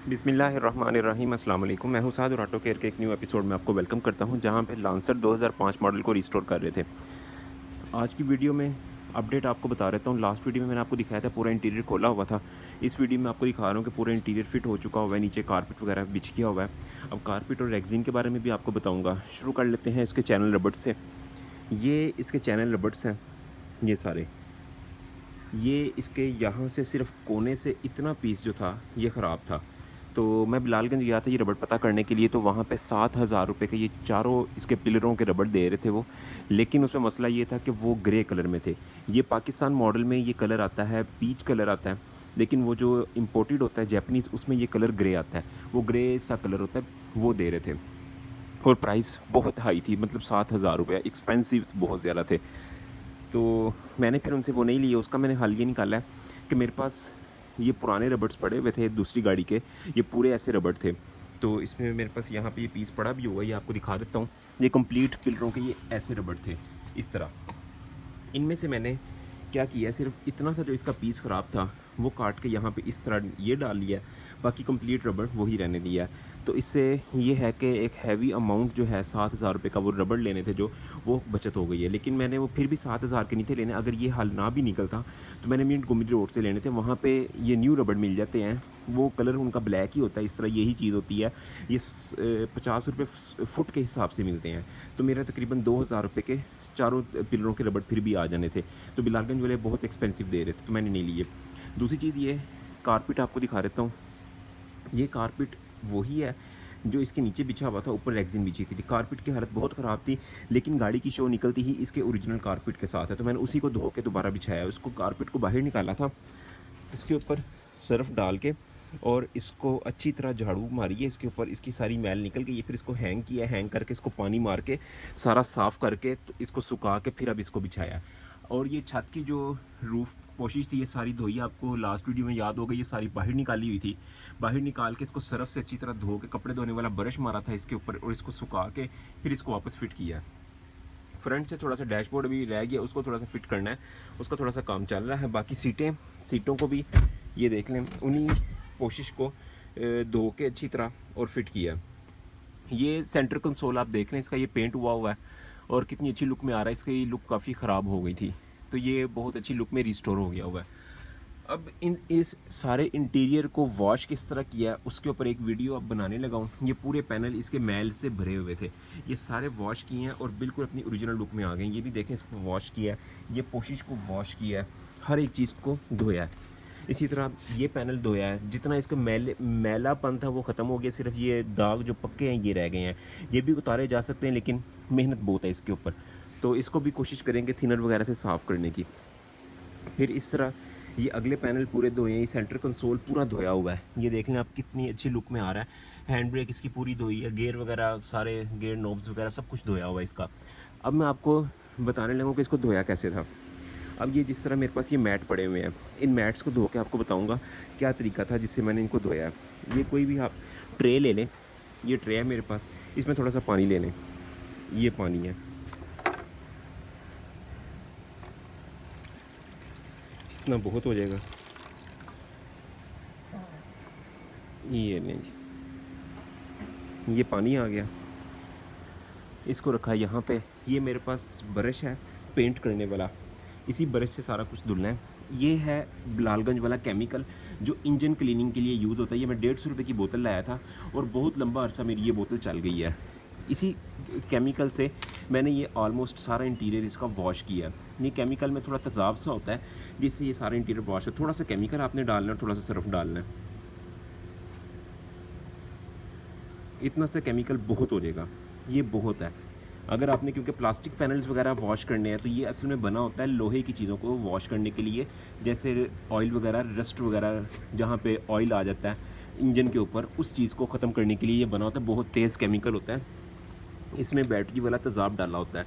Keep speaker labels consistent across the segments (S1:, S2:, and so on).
S1: बिस्मिल्लाहिर्रहमानिर्रहीम अस्सलाम वालेकुम। मैं हूं साद और ऑटो केयर के एक न्यू एपिसोड में आपको वेलकम करता हूं, जहां पे लांसर 2005 मॉडल को रिस्टोर कर रहे थे। आज की वीडियो में अपडेट आपको बता रहता हूं। लास्ट वीडियो में मैंने आपको दिखाया था पूरा इंटीरियर खोला हुआ था। इस वीडियो में आपको दिखा रहा हूं कि पूरा इंटीरियर फिट हो चुका हुआ है, नीचे कारपेट वगैरह बिछ गया हुआ है। अब कारपेट और रेगजीन के बारे में भी आपको बताऊँगा। शुरू कर लेते हैं इसके चैनल रबड़ से। ये इसके चैनल रबड़स हैं, ये सारे। ये इसके यहाँ से सिर्फ कोने से इतना पीस जो था ये ख़राब था। तो मैं बिलालगंज गया था ये रबड़ पता करने के लिए, तो वहाँ पे 7,000 रुपये के ये चारों इसके पिलरों के रबड़ दे रहे थे वो। लेकिन उसमें मसला ये था कि वो ग्रे कलर में थे। ये पाकिस्तान मॉडल में ये कलर आता है, पीच कलर आता है, लेकिन वो जो इम्पोर्टेड होता है जैपनीज़, उसमें ये कलर ग्रे आता है। वो ग्रे सा कलर होता है, वो दे रहे थे। और प्राइस बहुत हाई थी, मतलब 7,000 रुपये, एक्सपेंसिव बहुत ज़्यादा थे। तो मैंने फिर उनसे वो नहीं लिए। उसका मैंने हल ये निकाला है कि मेरे पास ये पुराने रबड़्स पड़े हुए थे दूसरी गाड़ी के, ये पूरे ऐसे रबड़ थे। तो इसमें मेरे पास यहाँ पे ये पीस पड़ा भी होगा, ये आपको दिखा देता हूँ। ये कंप्लीट पिलरों के ये ऐसे रबड़ थे इस तरह। इनमें से मैंने क्या किया है, सिर्फ इतना सा जो इसका पीस ख़राब था वो काट के यहाँ पे इस तरह ये डाल लिया है, बाकी कंप्लीट रबड़ वही रहने दिया है। तो इससे ये है कि एक हैवी अमाउंट जो है 7,000 रुपये का वो रबड़ लेने थे जो, वो बचत हो गई है। लेकिन मैंने वो फिर भी 7,000 के नहीं थे लेने। अगर ये हल ना भी निकलता तो मैंने मिंट गुमिरी रोड से लेने थे। वहाँ पे ये न्यू रबड़ मिल जाते हैं, वो कलर उनका ब्लैक ही होता है, इस तरह यही चीज़ होती है। ये 50 रुपये फुट के हिसाब से मिलते हैं। तो मेरा तकरीबन 2,000 रुपये के चारों पिलरों के रबड़ फिर भी आ जाने थे। तो बिलालगंज वाले बहुत एक्सपेंसिव दे रहे थे, तो मैंने नहीं लिए। दूसरी चीज़ ये कारपेट आपको दिखा देता हूँ। ये कारपेट वही है जो इसके नीचे बिछा हुआ था, ऊपर रेक्सिन बिछी थी। कारपेट की हालत बहुत ख़राब थी, लेकिन गाड़ी की शो निकलती ही इसके ओरिजिनल कारपेट के साथ है। तो मैंने उसी को धो के दोबारा बिछाया। उसको कारपेट को बाहर निकाला था, इसके ऊपर सर्फ डाल के, और इसको अच्छी तरह झाड़ू मारिए इसके ऊपर, इसकी सारी मैल निकल गई है। फिर इसको हैंग किया, हैंग करके इसको पानी मार के सारा साफ़ करके, तो इसको सुखा के फिर अब इसको बिछाया। और ये छत की जो रूफ़ पोशिश थी ये सारी धोई, आपको लास्ट वीडियो में याद होगा, ये सारी बाहर निकाली हुई थी। बाहर निकाल के इसको सरफ से अच्छी तरह धो के कपड़े धोने वाला ब्रश मारा था इसके ऊपर, और इसको सुखा के फिर इसको वापस फिट किया। फ्रंट से थोड़ा सा डैशबोर्ड भी रह गया, उसको थोड़ा सा फिट करना है, उसका थोड़ा सा काम चल रहा है। बाकी सीटों को भी ये देख लें, उन्हीं कोशिश को धो के अच्छी तरह और फिट किया। ये सेंटर कंसोल आप देख लें, इसका ये पेंट हुआ है और कितनी अच्छी लुक में आ रहा है। इसका ये लुक काफ़ी ख़राब हो गई थी, तो ये बहुत अच्छी लुक में रिस्टोर हो गया हुआ है। अब इस सारे इंटीरियर को वॉश किस तरह किया उसके ऊपर एक वीडियो अब बनाने लगा हूँ। ये पूरे पैनल इसके मैल से भरे हुए थे, ये सारे वॉश किए हैं और बिल्कुल अपनी ओरिजिनल लुक में आ गए। ये भी देखें, इसको वॉश किया है, ये पोशिश को वॉश किया है, हर एक चीज़ को धोया है। इसी तरह ये पैनल धोया है, जितना इसका मैलापन था वो ख़त्म हो गया, सिर्फ ये दाग जो पक्के हैं ये रह गए हैं। ये भी उतारे जा सकते हैं, लेकिन मेहनत बहुत है इसके ऊपर, तो इसको भी कोशिश करेंगे थिनर वगैरह से साफ़ करने की। फिर इस तरह ये अगले पैनल पूरे धोए हैं। ये सेंटर कंसोल पूरा धोया हुआ है, ये देख लें आप कितनी अच्छी लुक में आ रहा है। हैंड ब्रेक इसकी पूरी धोई है, गेयर वगैरह सारे गेयर नोब्स वगैरह सब कुछ धोया हुआ है इसका। अब मैं आपको बताने लगूँ कि इसको धोया कैसे था। अब ये जिस तरह मेरे पास ये मैट पड़े हुए हैं, इन मैट्स को धो के आपको बताऊँगा क्या तरीका था जिससे मैंने इनको धोया है। ये कोई भी आप ट्रे ले लें, ये ट्रे है मेरे पास, इसमें थोड़ा सा पानी ले लें, ये पानी है, इतना बहुत हो जाएगा। ये लें जी, ये पानी आ गया, इसको रखा है यहाँ पे। ये मेरे पास ब्रश है पेंट करने वाला, इसी ब्रश से सारा कुछ धुलना है। ये है बिलालगंज वाला केमिकल जो इंजन क्लीनिंग के लिए यूज़ होता है। ये मैं 150 रुपये की बोतल लाया था और बहुत लंबा अरसा मेरी ये बोतल चल गई है। इसी केमिकल से मैंने ये ऑलमोस्ट सारा इंटीरियर इसका वॉश किया है। ये केमिकल में थोड़ा तेज़ाब सा होता है जिससे ये सारा इंटीरियर वॉश हो। थोड़ा सा केमिकल आपने डालना है और थोड़ा सा सर्फ डालना है, इतना सा केमिकल बहुत हो जाएगा, ये बहुत है। अगर आपने, क्योंकि प्लास्टिक पैनल्स वगैरह वॉश करने हैं, तो ये असल में बना होता है लोहे की चीज़ों को वॉश करने के लिए, जैसे ऑयल वगैरह, रस्ट वगैरह, जहाँ पे ऑयल आ जाता है इंजन के ऊपर, उस चीज़ को ख़त्म करने के लिए ये बना होता है। बहुत तेज़ केमिकल होता है, इसमें बैटरी वाला तेज़ाब डाला होता है।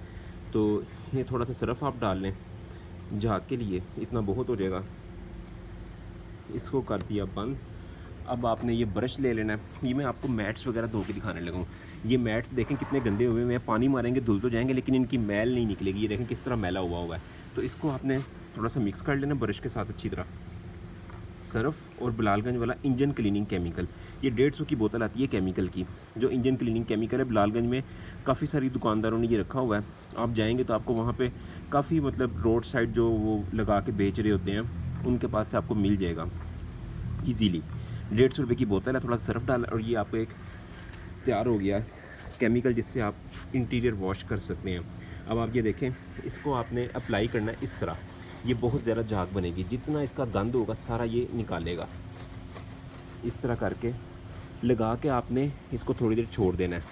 S1: तो ये थोड़ा सा सर्फ आप डाल लें झाग के लिए, इतना बहुत हो जाएगा। इसको कर दिया बंद। अब आपने ये ब्रश ले लेना है। ये मैं आपको मैट्स वगैरह धो के दिखाने लगा हूँ। ये मैट्स देखें कितने गंदे हुए हैं, पानी मारेंगे धुल तो जाएंगे, लेकिन इनकी मैल नहीं निकलेगी। ये देखें किस तरह मैला हुआ है। तो इसको आपने थोड़ा सा मिक्स कर लेना ब्रश के साथ अच्छी तरह, सर्फ और बिलालगंज वाला इंजन क्लीनिंग केमिकल। ये 150 की बोतल आती है केमिकल की, जो इंजन क्लीनिंग केमिकल है। बिलालगंज में काफ़ी सारी दुकानदारों ने ये रखा हुआ है। आप जाएंगे तो आपको वहाँ पे काफ़ी मतलब रोड साइड जो वो लगा के बेच रहे होते हैं, उनके पास से आपको मिल जाएगा ईजीली। 150 रुपये की बोतल है, थोड़ा सर्फ डाल और ये आपको एक तैयार हो गया केमिकल जिससे आप इंटीरियर वॉश कर सकते हैं। अब आप ये देखें, इसको आपने अप्लाई करना है इस तरह। ये बहुत ज़्यादा झाग बनेगी, जितना इसका गंद होगा सारा ये निकालेगा। इस तरह करके लगा के आपने इसको थोड़ी देर छोड़ देना है।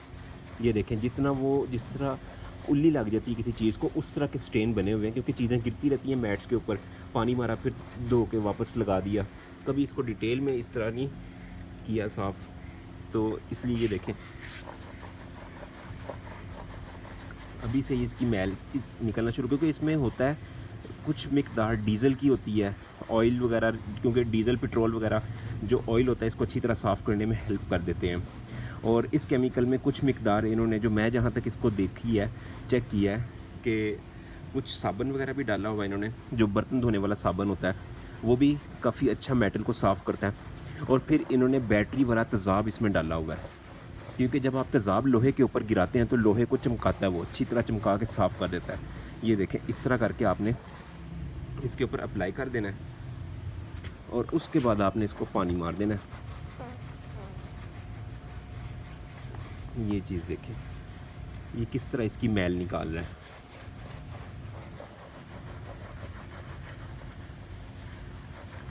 S1: ये देखें, जितना वो जिस तरह उल्ली लग जाती है किसी चीज़ को, उस तरह के स्टेन बने हुए हैं, क्योंकि चीज़ें गिरती रहती हैं मैट्स के ऊपर। पानी मारा, फिर धो के वापस लगा दिया, कभी इसको डिटेल में इस तरह नहीं किया साफ़, तो इसलिए ये देखें अभी से ही इसकी मैल निकलना शुरू, क्योंकि इसमें होता है कुछ मिकदार डीज़ल की होती है, ऑयल वगैरह, क्योंकि डीज़ल पेट्रोल वगैरह जो ऑयल होता है इसको अच्छी तरह साफ़ करने में हेल्प कर देते हैं। और इस केमिकल में कुछ मिकदार इन्होंने, जो मैं जहाँ तक इसको देखी है, चेक किया है, कि कुछ साबुन वगैरह भी डाला हुआ है इन्होंने। जो बर्तन धोने वाला साबुन होता है वो भी काफ़ी अच्छा मेटल को साफ़ करता है। और फिर इन्होंने बैटरी वाला तेज़ाब इसमें डाला हुआ है, क्योंकि जब आप तेज़ाब लोहे के ऊपर गिराते हैं तो लोहे को चमकाता है, वो अच्छी तरह चमका के साफ़ कर देता है। ये देखें, इस तरह करके आपने इसके ऊपर अप्लाई कर देना है और उसके बाद आपने इसको पानी मार देना है। ये चीज़ देखें, ये किस तरह इसकी मैल निकाल रहा है।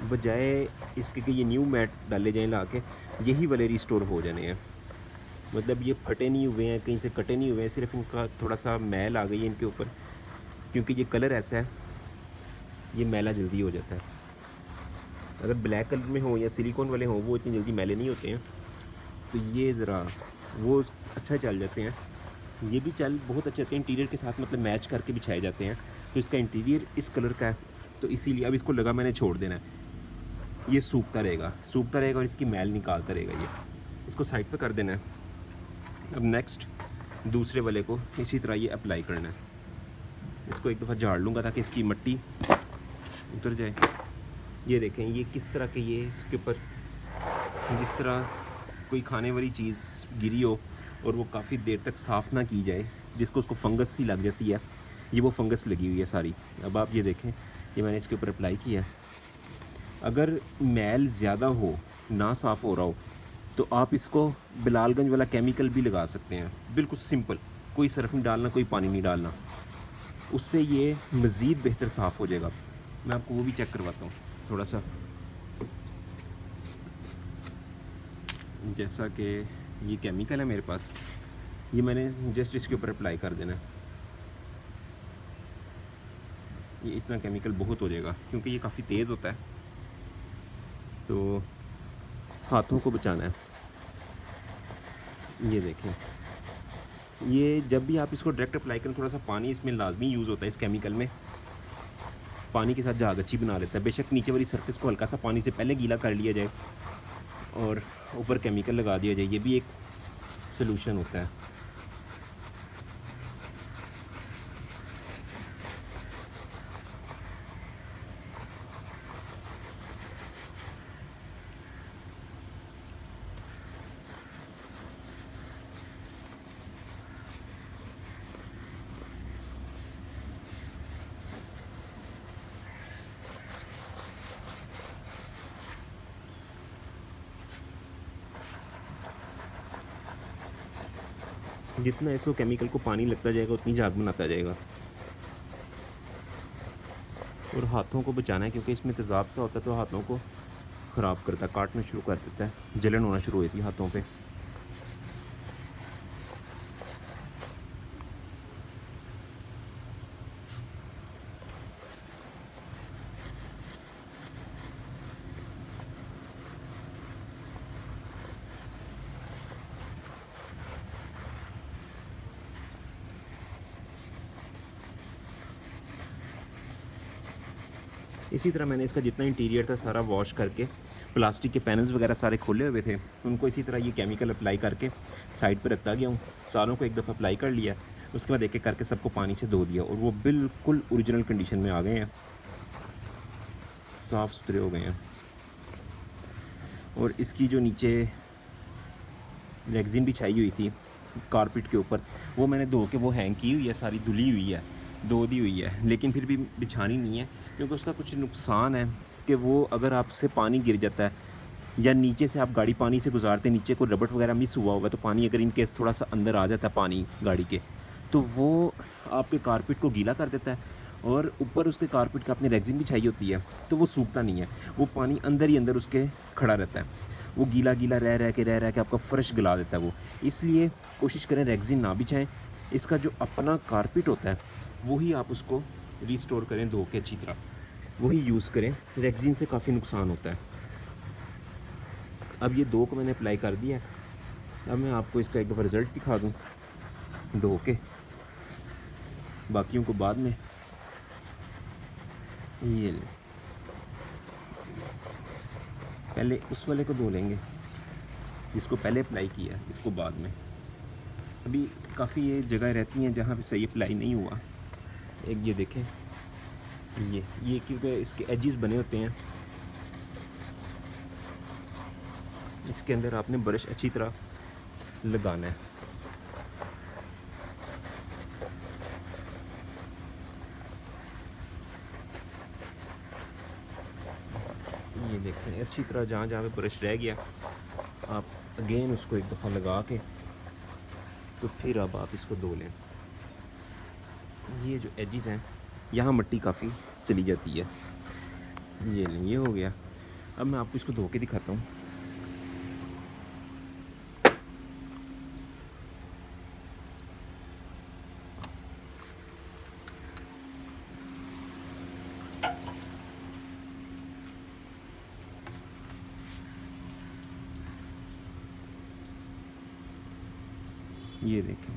S1: बजाय इसके कि ये न्यू मैट डाले जाएं ला के, यही वाले रिस्टोर हो जाने हैं। मतलब ये फटे नहीं हुए हैं, कहीं से कटे नहीं हुए हैं, सिर्फ इनका थोड़ा सा मैल आ गई है इनके ऊपर, क्योंकि ये कलर ऐसा है, ये मैला जल्दी हो जाता है। अगर ब्लैक कलर में हो या सिलिकॉन वाले हों, वो इतनी जल्दी मैले नहीं होते हैं। तो ये ज़रा वो अच्छा चल जाते हैं, ये भी चल बहुत अच्छे होते हैं इंटीरियर के साथ, मतलब मैच करके बिछाए जाते हैं। तो इसका इंटीरियर इस कलर का है, तो इसीलिए अब इसको लगा मैंने छोड़ देना है, ये सूखता रहेगा और इसकी मैल निकालता रहेगा। ये इसको साइड पे कर देना है। अब नेक्स्ट दूसरे वाले को इसी तरह ये अप्लाई करना है। इसको एक दफ़ा झाड़ लूँगा ताकि इसकी मिट्टी उतर जाए। ये देखें, ये किस तरह के, ये इसके ऊपर जिस तरह कोई खाने वाली चीज़ गिरी हो और वो काफ़ी देर तक साफ़ ना की जाए, जिसको उसको फंगस सी लग जाती है, ये वो फंगस लगी हुई है सारी। अब आप ये देखें, ये मैंने इसके ऊपर अप्लाई किया है। अगर मैल ज़्यादा हो, ना साफ़ हो रहा हो, तो आप इसको बिलालगंज वाला केमिकल भी लगा सकते हैं, बिल्कुल सिंपल, कोई सर्फ नहीं डालना, कोई पानी नहीं डालना, उससे ये मज़ीद बेहतर साफ़ हो जाएगा। मैं आपको वो भी चेक करवाता हूँ थोड़ा सा। जैसा कि ये केमिकल है मेरे पास, ये मैंने जस्ट इसके ऊपर अप्लाई कर देना है। ये इतना केमिकल बहुत हो जाएगा, क्योंकि ये काफ़ी तेज़ होता है, तो हाथों को बचाना है। ये देखें, ये जब भी आप इसको डायरेक्ट अप्लाई करें, थोड़ा सा पानी इसमें लाजमी यूज़ होता है इस केमिकल में। पानी के साथ झाग अच्छी बना लेता है। बेशक नीचे वाली सरफेस को हल्का सा पानी से पहले गीला कर लिया जाए और ऊपर केमिकल लगा दिया जाए, ये भी एक सलूशन होता है। जितना इसको केमिकल को पानी लगता जाएगा उतनी झाग बनाता जाएगा। और हाथों को बचाना है, क्योंकि इसमें तेज़ाब सा होता है, तो हाथों को ख़राब करता है, काटना शुरू कर देता है, जलन होना शुरू होती है हाथों पे। इसी तरह मैंने इसका जितना इंटीरियर था सारा वॉश करके, प्लास्टिक के पैनल्स वगैरह सारे खोले हुए थे, उनको इसी तरह ये केमिकल अप्लाई करके साइड पर रखता गया हूँ। सारों को एक दफ़ा अप्लाई कर लिया, उसके बाद एक एक करके सबको पानी से धो दिया, और वो बिल्कुल ओरिजिनल कंडीशन में आ गए हैं, साफ़ सुथरे हो गए हैं। और इसकी जो नीचे रेगज़िन बिछाई हुई थी कारपेट के ऊपर, वो मैंने धो के वो हैंग की हुई है, सारी धुली हुई है, धो दी हुई है, लेकिन फिर भी बिछानी नहीं है क्योंकि उसका कुछ नुकसान है कि वो अगर आपसे पानी गिर जाता है या नीचे से आप गाड़ी पानी से गुजारते हैं, नीचे कोई रबड़ वगैरह मिस हुआ होगा तो पानी अगर इन केस थोड़ा सा अंदर आ जाता है पानी गाड़ी के, तो वो आपके कारपेट को गीला कर देता है। और ऊपर उसके कारपेट का आपने रेगज़िन बिछाई होती है तो वो सूखता नहीं है, वो पानी अंदर ही अंदर उसके खड़ा रहता है, वो गीला गीला रह के आपका फ़र्श गला देता है वो। इसलिए कोशिश करें रेगज़िन ना बिछाएं, इसका जो अपना कारपेट होता है वही आप उसको रिस्टोर करें धो के अच्छी तरह, वही यूज़ करें। रेगज़िन से काफ़ी नुकसान होता है। अब ये 2 को मैंने अप्लाई कर दिया है। अब मैं आपको इसका एक दफ़ा रिज़ल्ट दिखा दूँ धो के, बाकियों को बाद में। ये ले, पहले उस वाले को धो लेंगे जिसको पहले अप्लाई किया, इसको बाद में। अभी काफ़ी ये जगह रहती हैं जहाँ पे सही अप्लाई नहीं हुआ। एक ये देखें, ये क्योंकि इसके एजेस बने होते हैं, इसके अंदर आपने ब्रश अच्छी तरह लगाना है। ये देखें अच्छी तरह जहाँ जहाँ पे ब्रश रह गया आप अगेन उसको एक दफ़ा लगा के तो फिर अब आप इसको धो लें। ये जो एजेस हैं यहाँ मिट्टी काफ़ी चली जाती है। ये लें, ये हो गया। अब मैं आपको इसको धो के दिखाता हूँ। ये देखें,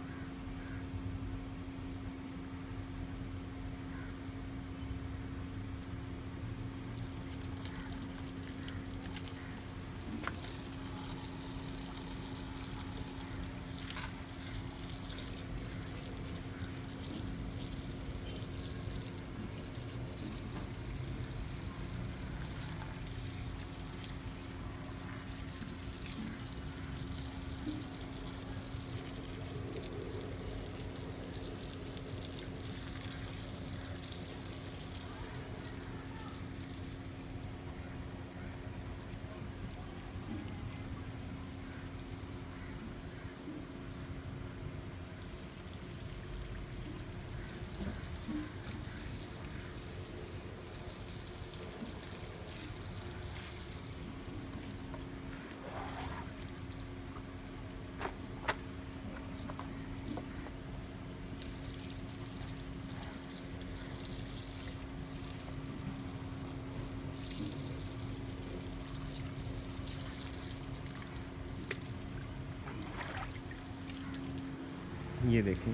S1: ये देखें,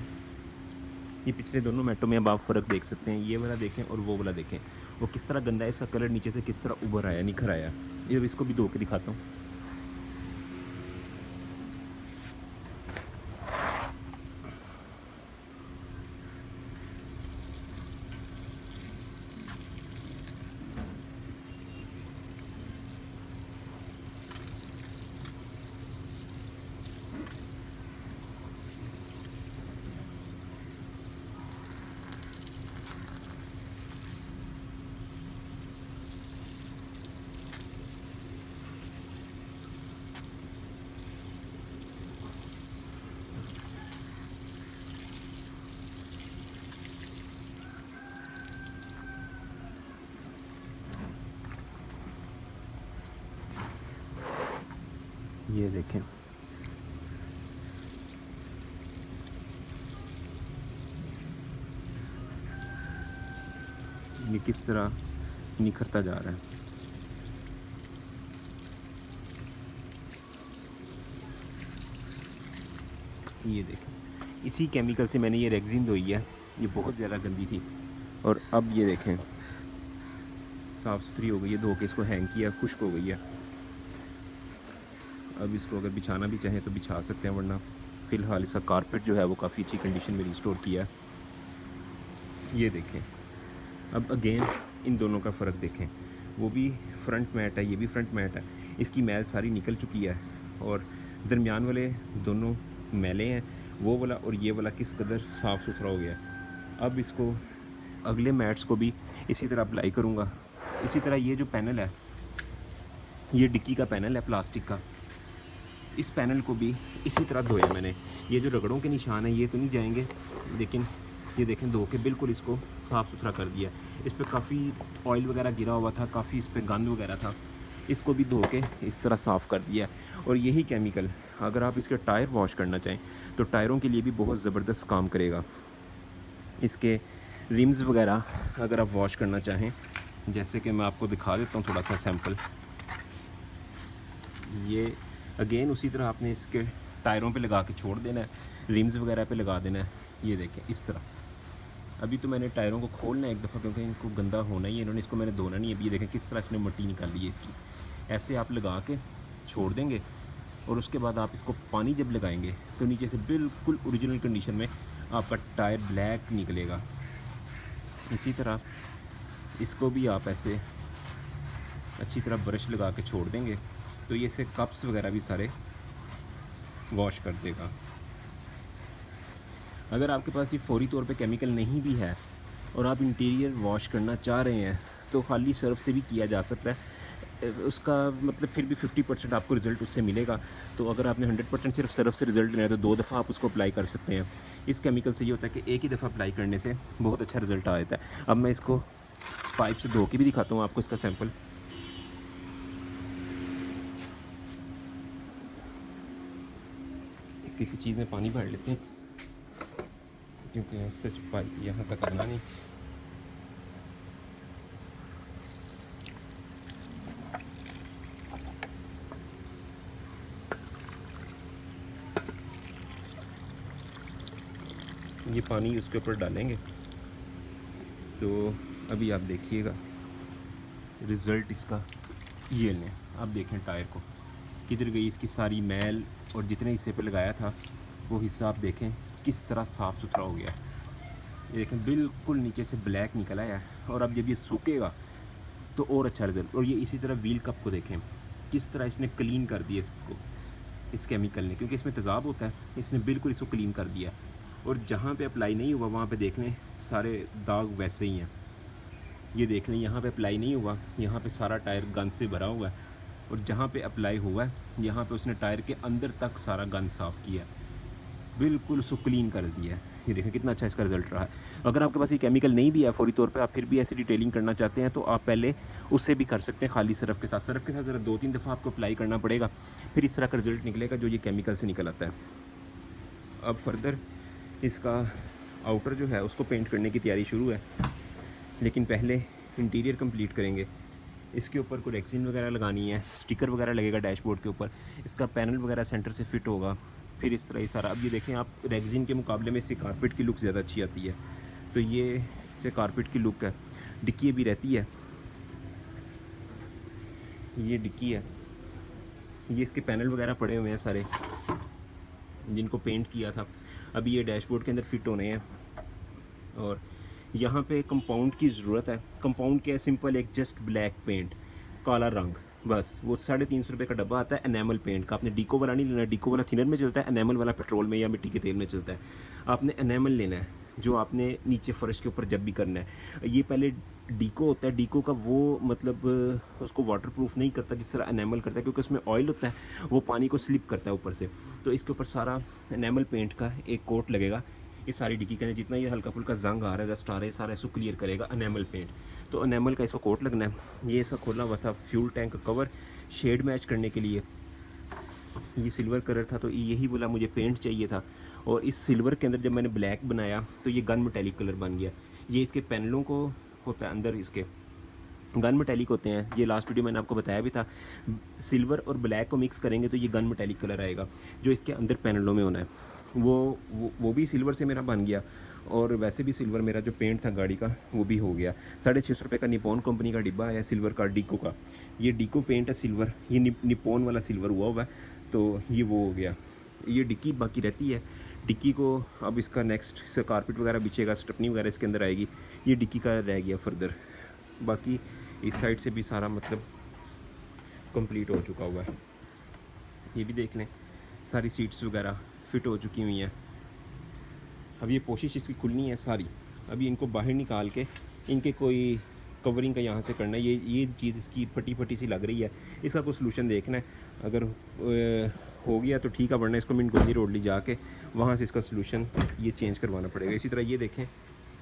S1: ये पिछले दोनों मैटों में अब आप फ़र्क देख सकते हैं। ये वाला देखें और वो वाला देखें, वो किस तरह गंदा है, इसका कलर नीचे से किस तरह उभर आया, निखर आया। ये अब इसको भी धो के दिखाता हूँ। ये देखें, ये किस तरह निखरता जा रहा है। ये देखें, इसी केमिकल से मैंने ये रेगज़िन धोई है, ये बहुत ज़्यादा गंदी थी और अब ये देखें साफ़ सुथरी हो गई है। धो के इसको हैंग किया, खुश्क हो गई है। अब इसको अगर बिछाना भी चाहें तो बिछा सकते हैं, वरना फ़िलहाल इसका कारपेट जो है वो काफ़ी अच्छी कंडीशन में रिस्टोर किया है। ये देखें, अब अगेन इन दोनों का फ़र्क देखें, वो भी फ्रंट मैट है, ये भी फ्रंट मैट है। इसकी मैल सारी निकल चुकी है और दरमियान वाले दोनों मैले हैं, वो वाला और ये वाला किस कदर साफ़ सुथरा हो गया। अब इसको अगले मैट्स को भी इसी तरह अप्लाई करूँगा। इसी तरह ये जो पैनल है, ये डिक्की का पैनल है प्लास्टिक का, इस पैनल को भी इसी तरह धोया मैंने। ये जो रगड़ों के निशान हैं ये तो नहीं जाएंगे, लेकिन ये देखें धो के बिल्कुल इसको साफ़ सुथरा कर दिया। इस पर काफ़ी ऑयल वगैरह गिरा हुआ था, काफ़ी इस पर गंद वगैरह था, इसको भी धो के इस तरह साफ़ कर दिया। और यही केमिकल अगर आप इसके टायर वॉश करना चाहें तो टायरों के लिए भी बहुत ज़बरदस्त काम करेगा। इसके रिम्स वगैरह अगर आप वॉश करना चाहें, जैसे कि मैं आपको दिखा देता हूँ थोड़ा सा सैंपल। ये अगेन उसी तरह आपने इसके टायरों पे लगा के छोड़ देना है, रिम्स वगैरह पे लगा देना है। ये देखें इस तरह। अभी तो मैंने टायरों को खोलना है एक दफ़ा, क्योंकि इनको गंदा होना ही है, इन्होंने इसको मैंने धोना नहीं है। अभी ये देखें किस तरह इसने मिट्टी निकाल ली है इसकी। ऐसे आप लगा के छोड़ देंगे और उसके बाद आप इसको पानी जब लगाएंगे तो नीचे से बिल्कुल ओरिजिनल कंडीशन में आपका टायर ब्लैक निकलेगा। इसी तरह इसको भी आप ऐसे अच्छी तरह ब्रश लगा के छोड़ देंगे तो ये से कप्स वगैरह भी सारे वॉश कर देगा। अगर आपके पास ये फौरी तौर पे केमिकल नहीं भी है और आप इंटीरियर वॉश करना चाह रहे हैं तो खाली सर्फ से भी किया जा सकता है। उसका मतलब फिर भी 50% आपको रिज़ल्ट उससे मिलेगा। तो अगर आपने 100% सिर्फ सर्फ से रिज़ल्ट लेना है तो 2 दफ़ा आप उसको अप्लाई कर सकते हैं। इस केमिकल से ये होता है कि एक ही दफ़ा अप्लाई करने से बहुत अच्छा रिज़ल्ट आ जाता है। अब मैं इसको पाइप से धो के भी दिखाता हूँ आपको इसका सैंपल। किसी चीज़ में पानी भर लेते हैं क्योंकि सच पाइप यहाँ तक आना नहीं। ये पानी उसके ऊपर डालेंगे तो अभी आप देखिएगा रिज़ल्ट इसका। ये लें, आप देखें टायर को किधर गई इसकी सारी मैल, और जितने हिस्से पे लगाया था वो हिस्सा आप देखें किस तरह साफ़ सुथरा हो गया। ये देखें बिल्कुल नीचे से ब्लैक निकल आया है। और अब जब ये सूखेगा तो और अच्छा रिज़ल्ट। और ये इसी तरह व्हील कप को देखें किस तरह इसने क्लीन कर दिया इसको, इस केमिकल ने, क्योंकि इसमें तेज़ाब होता है, इसने बिल्कुल इसको क्लीन कर दिया। और जहाँ पे अप्लाई नहीं हुआ वहाँ पे देख लें सारे दाग वैसे ही हैं। ये देख लें यहाँ पे अप्लाई नहीं हुआ, यहाँ पे सारा टायर गंद से भरा हुआ है, और जहाँ पे अप्लाई हुआ है यहाँ पे उसने टायर के अंदर तक सारा गंद साफ़ किया, बिल्कुल उसको क्लीन कर दिया है। ये देखें कितना अच्छा इसका रिज़ल्ट रहा है। अगर आपके पास ये केमिकल नहीं भी है फौरी तौर पे, आप फिर भी ऐसी डिटेलिंग करना चाहते हैं तो आप पहले उससे भी कर सकते हैं, खाली सरफ के साथ। सरफ के साथ ज़रा 2-3 दफ़ा आपको अप्लाई करना पड़ेगा, फिर इस तरह का रिज़ल्ट निकलेगा जो ये केमिकल से निकल आता है। अब फर्दर इसका आउटर जो है उसको पेंट करने की तैयारी शुरू है, लेकिन पहले इंटीरियर कंप्लीट करेंगे। इसके ऊपर कोई रेक्सिन वगैरह लगानी है, स्टिकर वगैरह लगेगा डैशबोर्ड के ऊपर, इसका पैनल वगैरह सेंटर से फिट होगा, फिर इस तरह ही सारा। अब ये देखें आप, रेक्सिन के मुकाबले में इसकी कारपेट की लुक ज़्यादा अच्छी आती है, तो ये इससे कारपेट की लुक है। डिक्की भी रहती है, ये डिक्की है, ये इसके पैनल वगैरह पड़े हुए हैं सारे जिनको पेंट किया था, अभी ये डैशबोर्ड के अंदर फिट होने हैं। और यहाँ पे कंपाउंड की ज़रूरत है। कंपाउंड क्या है, सिंपल एक जस्ट ब्लैक पेंट, काला रंग, बस। वो 350 रुपये का डब्बा आता है एनेमल पेंट का। आपने डीको वाला नहीं लेना, डीको वाला थिनर में चलता है, एनेमल वाला पेट्रोल में या मिट्टी के तेल में चलता है। आपने एनेमल लेना है जो आपने नीचे फर्श के ऊपर जब भी करना है। ये पहले डीको होता है, डीको का वो मतलब उसको वाटर प्रूफ नहीं करता जिस तरह एनेमल करता है, क्योंकि उसमें ऑयल होता है, वो पानी को स्लिप करता है ऊपर से। तो इसके ऊपर सारा एनेमल पेंट का एक कोट लगेगा। ये सारी डिक्की के अंदर जितना ये हल्का फुल्का जंग आ रहा है, डस्ट आ रहा है, सारा इसको क्लियर करेगा एनेमल पेंट। तो एनेमल का इसको कोट लगना है। ये इसका खोला हुआ था fuel tank cover shade match करने के लिए। ये सिल्वर कलर था तो यही बोला मुझे पेंट चाहिए था, और इस सिल्वर के अंदर जब मैंने ब्लैक बनाया तो ये गन मेटेलिक कलर बन गया। ये इसके पैनलों को होता है अंदर, इसके गन मेटेलिक होते हैं। ये लास्ट वीडियो मैंने आपको बताया भी था, सिल्वर और ब्लैक को मिक्स करेंगे तो ये गन मेटेलिक कलर आएगा जो इसके अंदर पैनलों में होना है। वो भी सिल्वर से मेरा बन गया, और वैसे भी सिल्वर मेरा जो पेंट था गाड़ी का वो भी हो गया। 650 रुपये का निपॉन कंपनी का डिब्बा आया सिल्वर का, डीको का। ये डीको पेंट है सिल्वर, ये निपॉन वाला सिल्वर हुआ है, तो ये वो हो गया। ये डिक्की बाकी रहती है। डिक्की को अब इसका नेक्स्ट से कारपेट वगैरह बिछेगा, स्टपनी वगैरह इसके अंदर आएगी। ये डिक्की का रह गया फर्दर। बाकी इस साइड से भी सारा मतलब कंप्लीट हो चुका हुआ है। ये भी देख लें, सारी सीट्स वगैरह फ़िट हो चुकी हुई हैं। अब ये कोशिश इसकी खुलनी है सारी। अभी इनको बाहर निकाल के इनके कोई कवरिंग का यहाँ से करना है। ये चीज़ इसकी फटी फटी सी लग रही है, इसका कोई सलूशन देखना है। अगर हो गया तो ठीक है, वरना इसको मिंट गोंदी रोड ले जाके वहाँ से इसका सलूशन ये चेंज करवाना पड़ेगा। इसी तरह ये देखें,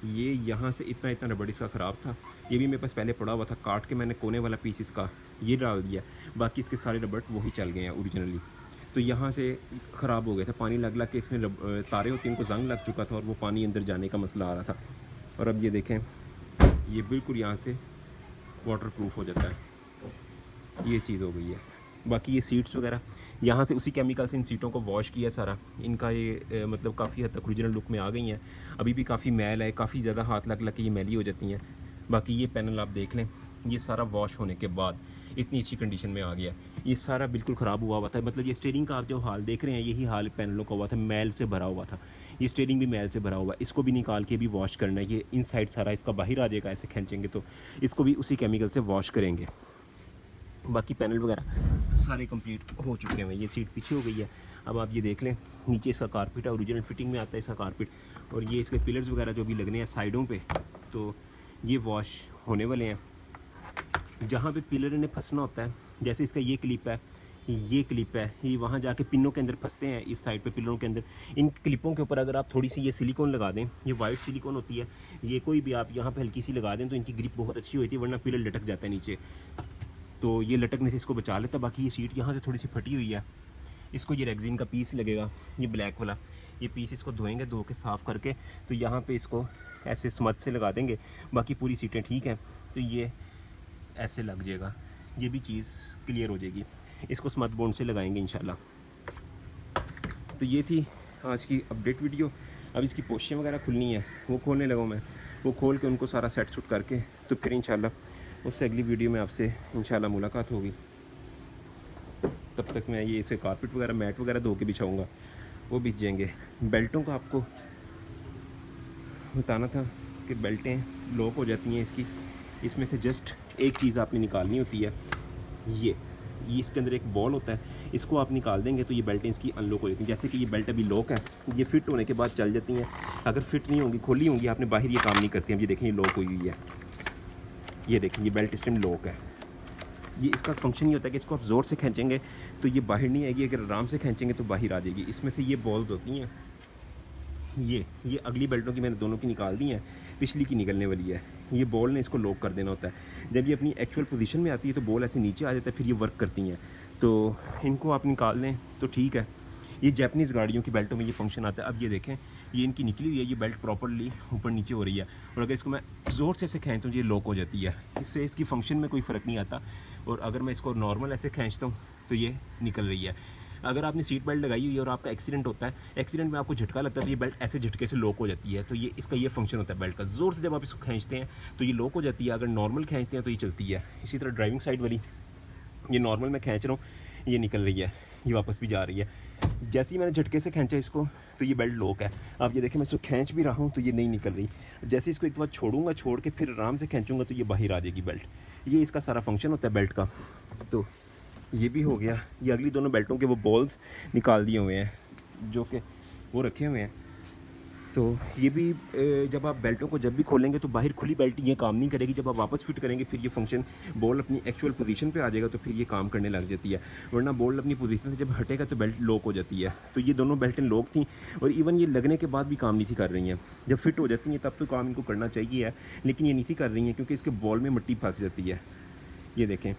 S1: ये यहाँ से इतना इतना रबड़ इसका ख़राब था, ये भी मेरे पास पहले पड़ा हुआ था, काट के मैंने कोने वाला पीस इसका ये डाल दिया, बाकी इसके सारे रबड़ वही चल गए हैं ओरिजिनली। तो यहाँ से ख़राब हो गया था, पानी लग के इसमें तारे होती हैं, इनको जंग लग चुका था और वो पानी अंदर जाने का मसला आ रहा था। और अब ये देखें, ये बिल्कुल यहाँ से वाटर प्रूफ हो जाता है, ये चीज़ हो गई है। बाकी ये सीट्स वगैरह यहाँ से उसी केमिकल से इन सीटों को वॉश किया सारा, इनका ये मतलब काफ़ी हद तक ओरिजिनल लुक में आ गई हैं। अभी भी काफ़ी मैल है, काफ़ी ज़्यादा हाथ लग के ये मैली हो जाती हैं। बाकी ये पैनल आप देख लें, ये सारा वॉश होने के बाद इतनी अच्छी कंडीशन में आ गया। ये सारा बिल्कुल ख़राब हुआ था, मतलब ये स्टीयरिंग का आप जो हाल देख रहे हैं यही हाल पैनलों का हुआ था, मैल से भरा हुआ था। ये स्टीयरिंग भी मैल से भरा हुआ, इसको भी निकाल के भी वॉश करना है। ये इनसाइड सारा इसका बाहर आ जाएगा, ऐसे खींचेंगे तो इसको भी उसी केमिकल से वॉश करेंगे। बाकी पैनल वगैरह सारे कंप्लीट हो चुके हैं। ये सीट पीछे हो गई है। अब आप ये देख लें, नीचे इसका कारपेट है, ओरिजिनल फिटिंग में आता है इसका कारपेट, और ये इसके पिलर्स वगैरह जो भी लगने हैं साइडों पे, तो ये वॉश होने वाले हैं। जहाँ पे पिलर ने फंसना होता है, जैसे इसका ये क्लिप है, ये वहाँ जाके पिनों के अंदर फंसते हैं, इस साइड पे पिलरों के अंदर। इन क्लिपों के ऊपर अगर आप थोड़ी सी ये सिलिकॉन लगा दें, ये वाइट सिलिकॉन होती है, ये कोई भी आप यहाँ पे हल्की सी लगा दें तो इनकी ग्रिप बहुत अच्छी होती है, वरना पिलर लटक जाता है नीचे, तो ये लटकने से इसको बचा लेता है। बाकी ये सीट यहाँ से थोड़ी सी फटी हुई है, इसको ये रेक्सिन का पीस लगेगा, ये ब्लैक वाला, ये पीस इसको धोएंगे, धो के साफ़ करके तो यहाँ पे इसको ऐसे स्मज से लगा देंगे। बाकी पूरी सीटें ठीक हैं, तो ये ऐसे लग जाएगा, ये भी चीज़ क्लियर हो जाएगी। इसको स्मथ बॉन्ड से लगाएंगे इंशाल्लाह। तो ये थी आज की अपडेट वीडियो। अब इसकी पोस्टें वगैरह खुलनी है, वो खोलने लगा मैं, वो खोल के उनको सारा सेट सूट करके तो फिर इंशाल्लाह उससे अगली वीडियो में आपसे इंशाल्लाह मुलाकात होगी। तब तक मैं ये इसे कारपेट वगैरह मैट वगैरह धो के बिछाऊँगा, वो बिछ जाएंगे। बेल्टों का आपको बताना था कि बेल्टें लॉक हो जाती हैं इसकी, इसमें से जस्ट एक चीज़ आपने निकालनी होती है, ये इसके अंदर एक बॉल होता है, इसको आप निकाल देंगे तो ये बेल्टें इसकी अनलॉक हो जाती हैं। जैसे कि ये बेल्ट अभी लॉक है, ये फिट होने के बाद चल जाती हैं। अगर फिट नहीं होंगी, खोली होंगी आपने बाहर, ये काम नहीं करती हैं। ये देखें, ये लॉक हुई हुई है, ये देखें, ये बेल्ट इस टाइम लॉक है। ये इसका फंक्शन ये होता है कि इसको आप ज़ोर से खींचेंगे तो ये बाहर नहीं आएगी, अगर आराम से खींचेंगे तो बाहर आ जाएगी। इसमें से ये बॉल्स होती हैं, ये अगली बेल्टों की मैंने दोनों की निकाल दी हैं, पिछली की निकलने वाली है। ये बॉल ने इसको लॉक कर देना होता है। जब ये अपनी एक्चुअल पोजीशन में आती है तो बॉल ऐसे नीचे आ जाता है, फिर ये वर्क करती हैं। तो इनको आप निकाल दें तो ठीक है। ये जैपनीज़ गाड़ियों की बेल्टों में ये फंक्शन आता है। अब ये देखें, ये इनकी निकली हुई है, ये बेल्ट प्रॉपर्ली ऊपर नीचे हो रही है, और अगर इसको मैं ज़ोर से ऐसे खींचता हूँ तो ये लॉक हो जाती है। इससे इसकी फ़ंक्शन में कोई फ़र्क नहीं आता। और अगर मैं इसको नॉर्मल ऐसे खींचता हूँ तो ये निकल रही है। अगर आपने सीट बेल्ट लगाई हुई है और आपका एक्सीडेंट होता है, एक्सीडेंट में आपको झटका लगता है तो ये बेल्ट ऐसे झटके से लॉक हो जाती है। तो ये इसका ये फंक्शन होता है बेल्ट का। ज़ोर से जब आप इसको खींचते हैं तो ये लॉक हो जाती है, अगर नॉर्मल खींचते हैं तो ये चलती है। इसी तरह ड्राइविंग साइड वाली, ये नॉर्मल मैं खींच रहा हूँ, ये निकल रही है, ये वापस भी जा रही है। जैसे ही मैंने झटके से खींचा इसको तो ये बेल्ट लॉक है। आप ये देखें, मैं इसको खींच भी रहा हूँ तो ये नहीं निकल रही। जैसे इसको एक बार छोड़ूंगा, छोड़ के फिर आराम से खींचूंगा तो ये बाहर आ जाएगी बेल्ट। ये इसका सारा फंक्शन होता है बेल्ट का। तो ये भी हो गया। ये अगली दोनों बेल्टों के वो बॉल्स निकाल दिए हुए हैं, जो कि वो रखे हुए हैं। तो ये भी जब आप बेल्टों को जब भी खोलेंगे तो बाहर खुली बेल्ट ये काम नहीं करेगी। जब आप वापस फिट करेंगे फिर ये फंक्शन, बॉल अपनी एक्चुअल पोजीशन पे आ जाएगा तो फिर ये काम करने लग जाती है। वरना बॉल अपनी पोजीशन से जब हटेगा तो बेल्ट लॉक हो जाती है। तो ये दोनों बेल्टें लॉक थी और इवन ये लगने के बाद भी काम नहीं थी कर रही हैं। जब फिट हो जाती हैं तब तो काम इनको करना चाहिए है, लेकिन ये नहीं थी कर रही हैं क्योंकि इसके बॉल में मिट्टी फंस जाती है। ये देखें,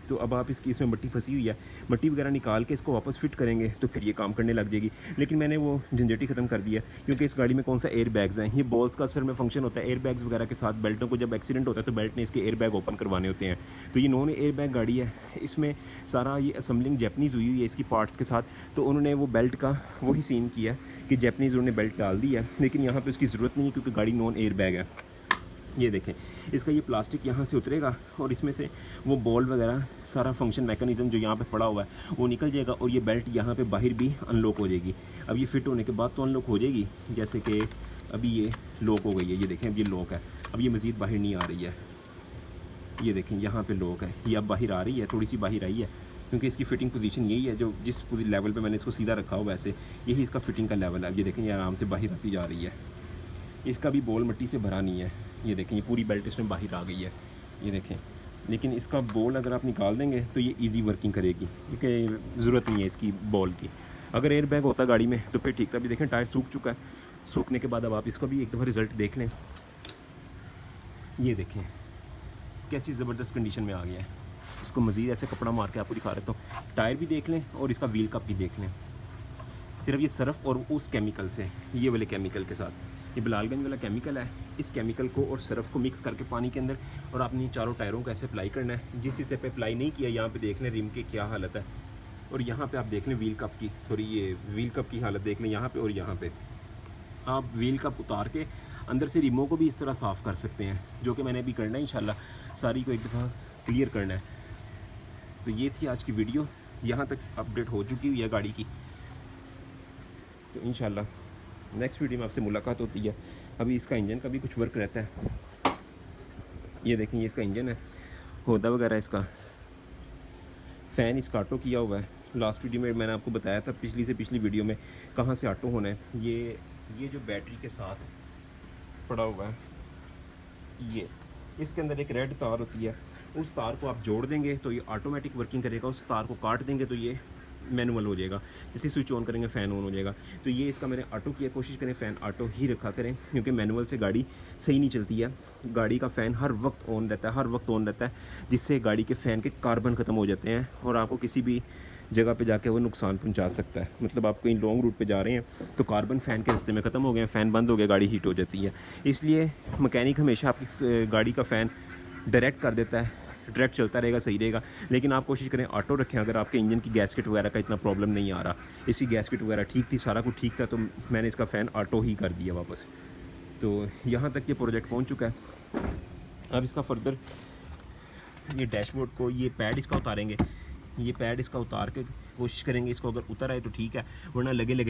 S1: तो अब आप इसमें मिट्टी फंसी हुई है, मिट्टी वगैरह निकाल के इसको वापस फिट करेंगे तो फिर ये काम करने लग जाएगी। लेकिन मैंने वो झंझट ही ख़त्म कर दिया क्योंकि इस गाड़ी में कौन सा एयर बैग्स हैं। ये बॉल्स का असल में फंक्शन होता है एयर बैग्स वगैरह के साथ। बेल्टों को जब एक्सीडेंट होता है तो बेल्ट ने इसके एयर बैग ओपन करवाने होते हैं। तो ये नॉन एयर बैग गाड़ी है, इसमें सारा ये असम्बलिंग जैपनीज़ हुई हुई है इसकी पार्ट्स के साथ। तो उन्होंने वो बेल्ट का वही सीन किया कि जैपनीज़ उन्होंने बेल्ट डाल दी है, लेकिन यहाँ पर उसकी ज़रूरत नहीं है क्योंकि गाड़ी नॉन एयर बैग है। ये देखें, इसका ये प्लास्टिक यहाँ से उतरेगा और इसमें से वो बॉल वगैरह सारा फंक्शन मैकेनिज़्म जो यहाँ पे पड़ा हुआ है वो निकल जाएगा और ये बेल्ट यहाँ पे बाहर भी अनलॉक हो जाएगी। अब ये फिट होने के बाद तो अनलॉक हो जाएगी, जैसे कि अभी ये लॉक हो गई है। ये देखें, अब ये लॉक है, अब ये मज़ीद बाहर नहीं आ रही है। ये देखें, यहाँ पर लॉक है, ये अब बाहर आ रही है, थोड़ी सी बाहर आई है, क्योंकि इसकी फ़िटिंग पोजीशन यही है, जो जिस पूरी लेवल पे मैंने इसको सीधा रखा हुआ वैसे यही इसका फ़िटिंग का लेवल है। अब ये देखें ये आराम से बाहर आती जा रही है, इसका भी बोल मिट्टी से भरा नहीं है। ये देखें ये पूरी बेल्ट इसमें बाहर आ गई है, ये देखें। लेकिन इसका बॉल अगर आप निकाल देंगे तो ये इजी वर्किंग करेगी, क्योंकि ज़रूरत नहीं है इसकी बॉल की। अगर एयर बैग होता गाड़ी में तो फिर ठीक था। अभी देखें टायर सूख चुका है, सूखने के बाद अब आप इसका भी एक दफ़ा रिज़ल्ट देख लें। ये देखें कैसी ज़बरदस्त कंडीशन में आ गया है। इसको मज़ीद ऐसे कपड़ा मार के आपको दिखा रहा हूँ, टायर भी देख लें और इसका व्हील कप भी देख लें। सिर्फ ये सरफ़ और उस केमिकल से, ये वाले केमिकल के साथ, ये बिलालगंज वाला केमिकल है, इस केमिकल को और सरफ़ को मिक्स करके पानी के अंदर और आपने चारों टायरों को ऐसे अप्लाई करना है। जिस हिस्से पे अप्लाई नहीं किया यहाँ पे देख लें रिम की क्या हालत है, और यहाँ पे आप देख लें व्हील कप की, सॉरी ये व्हील कप की हालत देख लें यहाँ पे, और यहाँ पे आप व्हील कप उतार के अंदर से रिमों को भी इस तरह साफ़ कर सकते हैं, जो कि मैंने अभी करना है इंशाल्लाह। सारी को एक दफ़ा क्लियर करना है। तो ये थी आज की वीडियो, यहाँ तक अपडेट हो चुकी हुई है गाड़ी की। तो इंशाल्लाह नेक्स्ट वीडियो में आपसे मुलाकात होती है। अभी इसका इंजन का भी कुछ वर्क रहता है। ये देखें ये इसका इंजन है, होदा वगैरह इसका, फ़ैन इसका ऑटो किया हुआ है। लास्ट वीडियो में मैंने आपको बताया था, पिछली से पिछली वीडियो में, कहाँ से ऑटो होना है। ये जो बैटरी के साथ पड़ा हुआ है, ये इसके अंदर एक रेड तार होती है, उस तार को आप जोड़ देंगे तो ये ऑटोमेटिक वर्किंग करेगा। उस तार को काट देंगे तो ये मैनुअल हो जाएगा। जैसे स्विच ऑन करेंगे फ़ैन ऑन हो जाएगा। तो ये इसका मैंने ऑटो किया, कोशिश करें फ़ैन ऑटो ही रखा करें, क्योंकि मैनुअल से गाड़ी सही नहीं चलती है। गाड़ी का फ़ैन हर वक्त ऑन रहता है, हर वक्त ऑन रहता है, जिससे गाड़ी के फ़ैन के कार्बन ख़त्म हो जाते हैं और आपको किसी भी जगह पे जाके वो नुकसान पहुंचा सकता है। मतलब आप कहीं लॉन्ग रूट पे जा रहे हैं तो कार्बन फ़ैन के रास्ते में ख़त्म हो गए, फ़ैन बंद हो गया, गाड़ी हीट हो जाती है। इसलिए मकैनिक हमेशा आपकी गाड़ी का फ़ैन डायरेक्ट कर देता है, डायरेक्ट चलता रहेगा, सही रहेगा। लेकिन आप कोशिश करें ऑटो रखें। अगर आपके इंजन की गैसकेट वगैरह का इतना प्रॉब्लम नहीं आ रहा, इसकी गैसकेट वगैरह ठीक थी, सारा कुछ ठीक था, तो मैंने इसका फ़ैन ऑटो ही कर दिया वापस। तो यहाँ तक ये प्रोजेक्ट पहुँच चुका है। अब इसका फर्दर ये डैशबोर्ड को, ये पैड इसका उतारेंगे, ये पैड इसका उतार के कोशिश करेंगे, इसको अगर उतर आए तो ठीक है, वरना लगे लगे